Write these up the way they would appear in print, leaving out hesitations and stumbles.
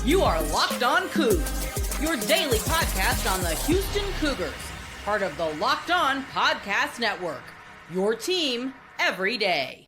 You are Locked On Coogs, your daily podcast on the Houston Cougars, part of the Locked On Podcast Network, your team every day.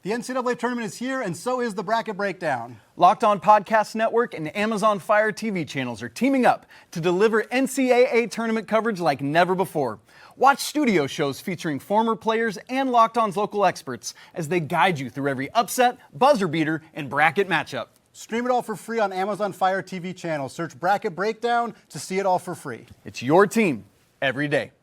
The NCAA Tournament is here, and so is the Bracket Breakdown. Locked On Podcast Network and Amazon Fire TV channels are teaming up to deliver NCAA Tournament coverage like never before. Watch studio shows featuring former players and Locked On's local experts as they guide you through every upset, buzzer beater, and bracket matchup. Stream it all for free on Amazon Fire TV channel. Search Bracket Breakdown to see it all for free. It's your team every day.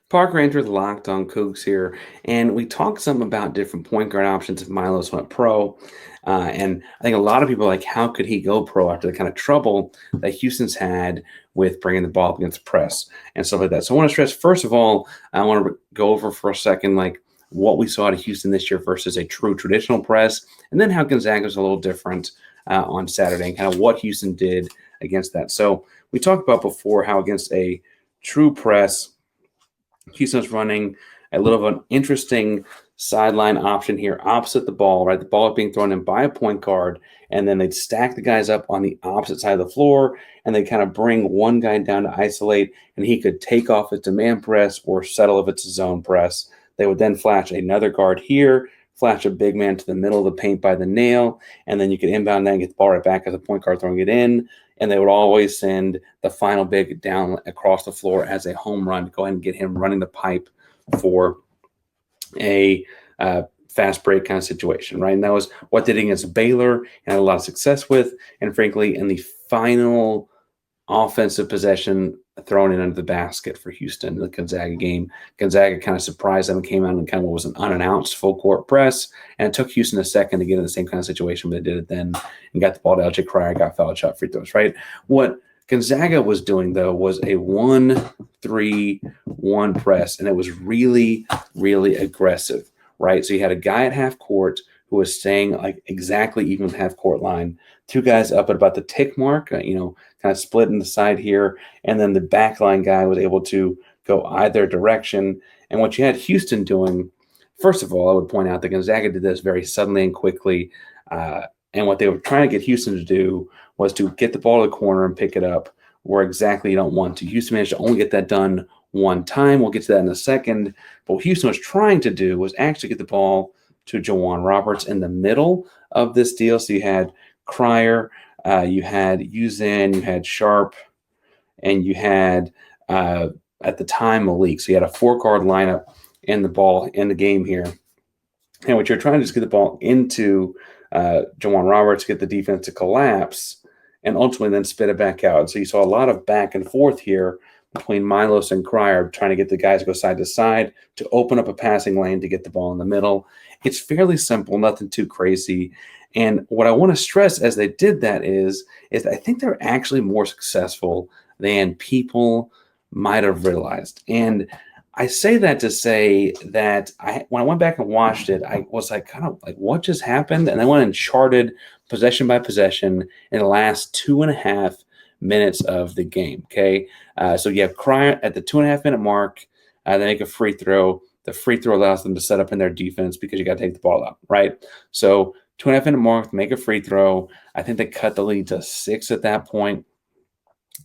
Park Ranger with Locked On Coogs here, and we talked some about different point guard options if Milos went pro, and I think a lot of people are like, how could he go pro after the kind of trouble that Houston's had with bringing the ball up against the press and stuff like that. So I want to stress, first of all, I want to go over for a second like what we saw at Houston this year versus a true traditional press, and then how Gonzaga was a little different on Saturday and kind of what Houston did against that. So we talked about before how against a true press, Houston's running a little of an interesting sideline option here opposite the ball, right? The ball is being thrown in by a point guard, and then they'd stack the guys up on the opposite side of the floor, and they kind of bring one guy down to isolate, and he could take off his demand press or settle if it's a zone press. They would then flash another guard here, flash a big man to the middle of the paint by the nail, and then you could inbound that and get the ball right back as a point guard throwing it in. And they would always send the final big down across the floor as a home run to go ahead and get him running the pipe for a fast break kind of situation, right? And that was what they did against Baylor and had a lot of success with. And frankly, in the final offensive possession, thrown in under the basket for Houston in the Gonzaga game. Gonzaga kind of surprised them and came out and kind of what was an unannounced full court press. And it took Houston a second to get in the same kind of situation, but they did it then and got the ball to LJ Cryer, got fouled, shot free throws, right? What Gonzaga was doing, though, was a 1-3-1 press, and it was really, really aggressive, right? So you had a guy at half court who was staying like exactly even with half court line, two guys up at about the tick mark, kind of split in the side here, and then the backline guy was able to go either direction. And what you had Houston doing, first of all, I would point out that Gonzaga did this very suddenly and quickly, and what they were trying to get Houston to do was to get the ball to the corner and pick it up where exactly you don't want to. Houston managed to only get that done one time. We'll get to that in a second. But what Houston was trying to do was actually get the ball to Juwan Roberts in the middle of this deal. So you had Cryer, you had Uzan, you had Sharp, and you had, at the time, Malik. So you had a four-guard lineup in the ball in the game here. And what you're trying to do is get the ball into Juwan Roberts, get the defense to collapse, and ultimately then spit it back out. So you saw a lot of back and forth here between Milos and Cryer, trying to get the guys to go side to side to open up a passing lane to get the ball in the middle. It's fairly simple, nothing too crazy. And what I want to stress as they did that is I think they're actually more successful than people might have realized. And I say that to say that when I went back and watched it, I was like, kind of like, what just happened? And I went and charted possession by possession in the last 2.5 minutes of the game. Okay. So you have Cryer at the 2.5 minute mark. They make a free throw. The free throw allows them to set up in their defense because you got to take the ball out, right? So 2.5 minute mark, make a free throw. I think they cut the lead to 6 at that point.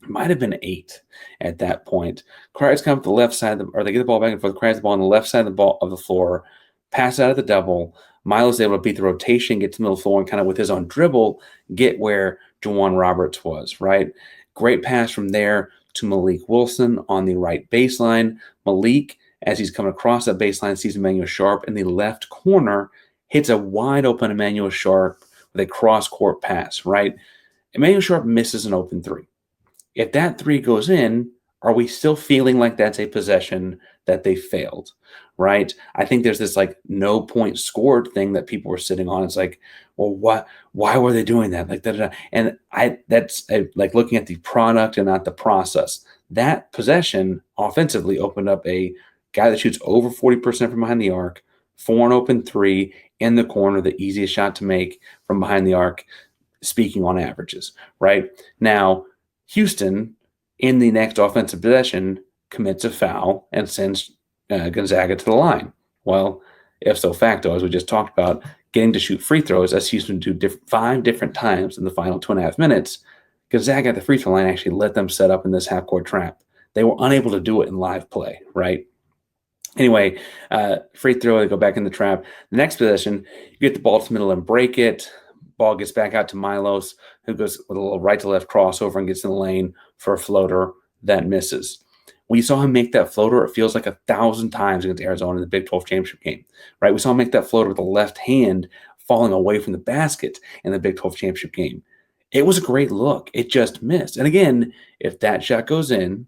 It might have been 8 at that point. Cryer's come up the left side, or they get the ball back and forth. Cryer's the ball on the left side of the floor, pass out of the double. Milos is able to beat the rotation, get to the middle of the floor, and kind of with his own dribble, get where Juwan Roberts was, right? Great pass from there to Malik Wilson on the right baseline. Malik, as he's coming across that baseline, sees Emanuel Sharp in the left corner, hits a wide open Emanuel Sharp with a cross-court pass, right? Emanuel Sharp misses an open three. If that three goes in, are we still feeling like that's a possession that they failed, right? I think there's this like no point scored thing that people were sitting on. It's like, well, why were they doing that? Like that, and that's like looking at the product and not the process. That possession offensively opened up a guy that shoots over 40% from behind the arc, 4 and open 3 in the corner, the easiest shot to make from behind the arc, speaking on averages, right? Now, Houston, in the next offensive possession, commits a foul and sends Gonzaga to the line. Well, if so facto, as we just talked about, getting to shoot free throws, as Houston do 5 different times in the final 2.5 minutes. Gonzaga at the free throw line actually let them set up in this half-court trap. They were unable to do it in live play, right? Anyway, free throw, they go back in the trap. The next possession, you get the ball to the middle and break it. Ball gets back out to Milos, who goes with a little right-to-left crossover and gets in the lane for a floater that misses. We saw him make that floater, it feels like 1,000 times against Arizona in the Big 12 championship game, right? We saw him make that floater with the left hand falling away from the basket in the Big 12 championship game. It was a great look. It just missed. And again, if that shot goes in,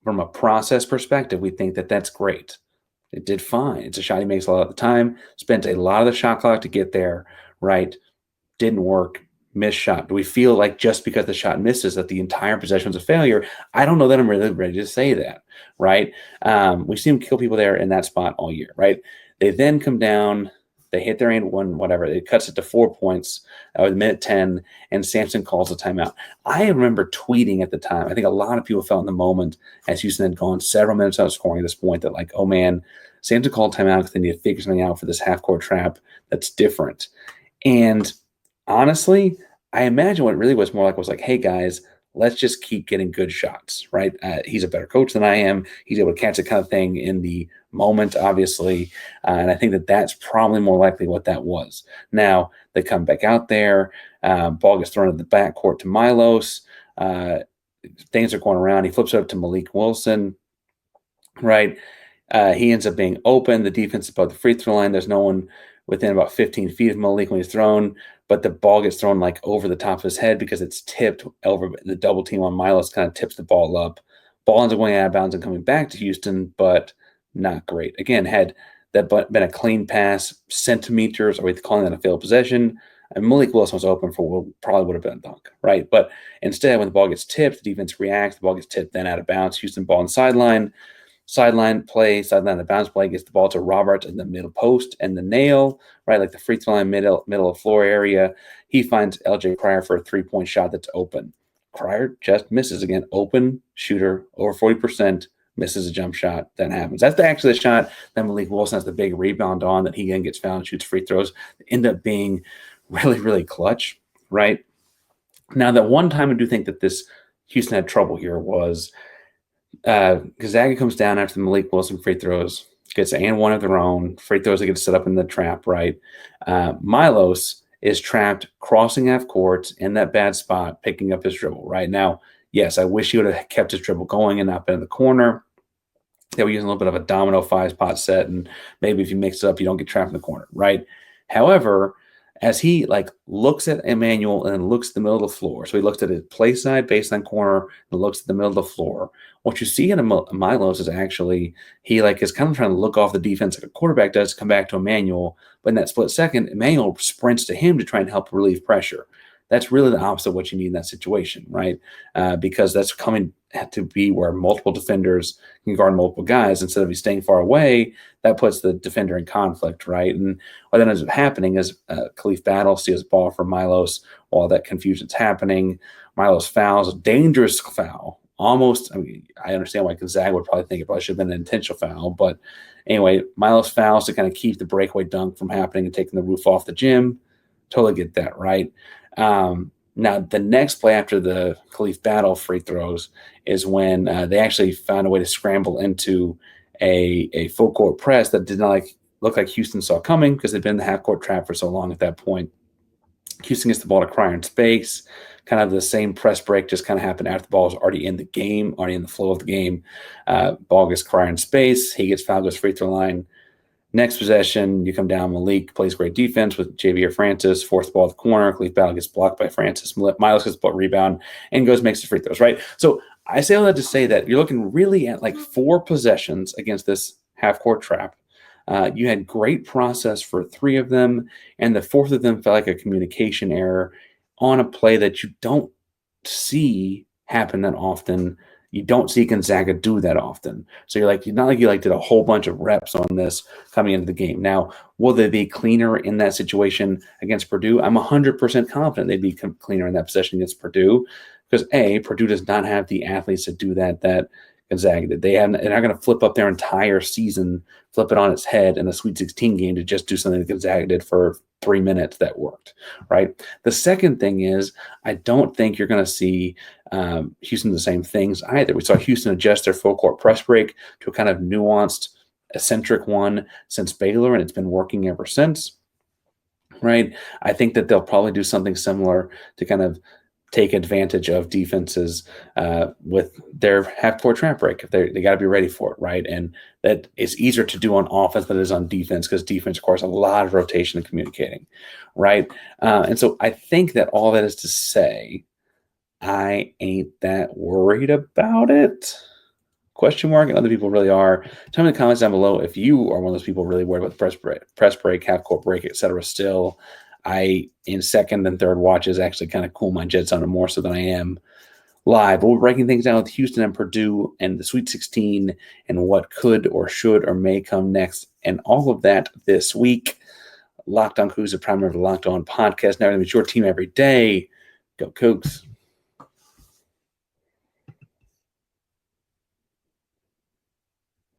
from a process perspective, we think that that's great. It did fine. It's a shot he makes a lot of the time, spent a lot of the shot clock to get there, right? Didn't work, missed shot. Do we feel like just because the shot misses that the entire possession was a failure? I don't know that I'm really ready to say that, right? We've seen him kill people there in that spot all year, right? They then come down, they hit their and one, whatever. It cuts it to 4 points with minute 10, and Sampson calls a timeout. I remember tweeting at the time, I think a lot of people felt in the moment as Houston had gone several minutes out scoring at this point that like, oh man, Sampson called timeout because they need to figure something out for this half-court trap that's different. And honestly, I imagine what it really was more like was like, hey guys, let's just keep getting good shots, right? He's a better coach than I am. He's able to catch that kind of thing in the moment, obviously. And I think that that's probably more likely what that was. Now, they come back out there. Ball gets thrown at the backcourt to Milos. Things are going around. He flips it up to Malik Wilson, right? He ends up being open. The defense is above the free throw line. There's no one within about 15 feet of Malik when he's thrown, but the ball gets thrown like over the top of his head because it's tipped over. The double team on Milos kind of tips the ball up. Ball ends up going out of bounds and coming back to Houston, but not great. Again, had that been a clean pass, centimeters, are we calling that a failed possession? And Malik Wilson was open for what probably would have been a dunk, right? But instead, when the ball gets tipped, the defense reacts. The ball gets tipped, then out of bounds. Houston ball on the sideline. Sideline play, sideline the bounce play, gets the ball to Roberts in the middle post and the nail, right? Like the free throw line, middle of floor area. He finds LJ Cryer for a 3-point shot that's open. Cryer just misses again. Open shooter, over 40%, misses a jump shot. That happens. That's actually the shot that Malik Wilson has the big rebound on that he then gets fouled and shoots free throws. They end up being really, really clutch, right? Now, that one time I do think that this Houston had trouble here was Gonzaga comes down after the Malik Wilson free throws, gets and one of their own free throws that get set up in the trap, right? Milos is trapped crossing half court in that bad spot, picking up his dribble, right? Now, yes, I wish he would have kept his dribble going and not been in the corner. They were using a little bit of a domino 5-spot set, and maybe if you mix it up, you don't get trapped in the corner, right? However, as he like looks at Emanuel and looks at the middle of the floor, so he looks at his play side, baseline corner, and looks at the middle of the floor. What you see in Milos is actually he like is kind of trying to look off the defense like a quarterback does to come back to Emanuel, but in that split second, Emanuel sprints to him to try and help relieve pressure. That's really the opposite of what you need in that situation, right? Because that's coming to be where multiple defenders can guard multiple guys. Instead of staying far away, that puts the defender in conflict, right? And what then ends up happening is Khalif Battle steals the ball from Milos while that confusion's happening. Milos fouls, a dangerous foul. Almost, I mean, I understand why Gonzaga would probably think it probably should have been an intentional foul. But anyway, Milos fouls to kind of keep the breakaway dunk from happening and taking the roof off the gym. Totally get that, right? Now, the next play after the Khalif Battle free throws is when they actually found a way to scramble into a full court press that did not look like Houston saw coming because they'd been in the half court trap for so long at that point. Houston gets the ball to Cryer in space. Kind of the same press break just kind of happened after the ball was already in the game, already in the flow of the game. Ball gets Cryer in space. He gets fouled, goes free throw line. Next possession, you come down. Malik plays great defense with Javier Francis, fourth the ball at the corner. Khalif Battle gets blocked by Francis. Milos gets the ball rebound and goes makes the free throws, right? So I say all that to say that you're looking really at like 4 possessions against this half-court trap. You had great process for 3 of them, and the 4th of them felt like a communication error on a play that you don't see happen that often. You don't see Gonzaga do that often. So you're not like you did a whole bunch of reps on this coming into the game. Now, will they be cleaner in that situation against Purdue? I'm 100% confident they'd be cleaner in that possession against Purdue because Purdue does not have the athletes to do that Gonzaga did. They're not going to flip up their entire season, flip it on its head in a Sweet 16 game to just do something that Gonzaga did for 3 minutes that worked, right? The second thing is I don't think you're going to see Houston the same things either. We saw Houston adjust their full court press break to a kind of nuanced, eccentric one since Baylor, and it's been working ever since, right? I think that they'll probably do something similar to kind of take advantage of defenses with their half-court trap break. If they got to be ready for it, right? And that is easier to do on offense than it is on defense, because defense requires a lot of rotation and communicating, right? And so I think that all that is to say, I ain't that worried about it. Question mark, and other people really are. Tell me in the comments down below if you are one of those people really worried about the press break, half-court break, etc. Still, in second and third watches, actually kind of cool my jets on it more so than I am live. But we're breaking things down with Houston and Purdue and the Sweet 16 and what could or should or may come next, and all of that this week. Locked On Cougs, the primary of the Locked On podcast. Now, it's your team every day. Go Coogs.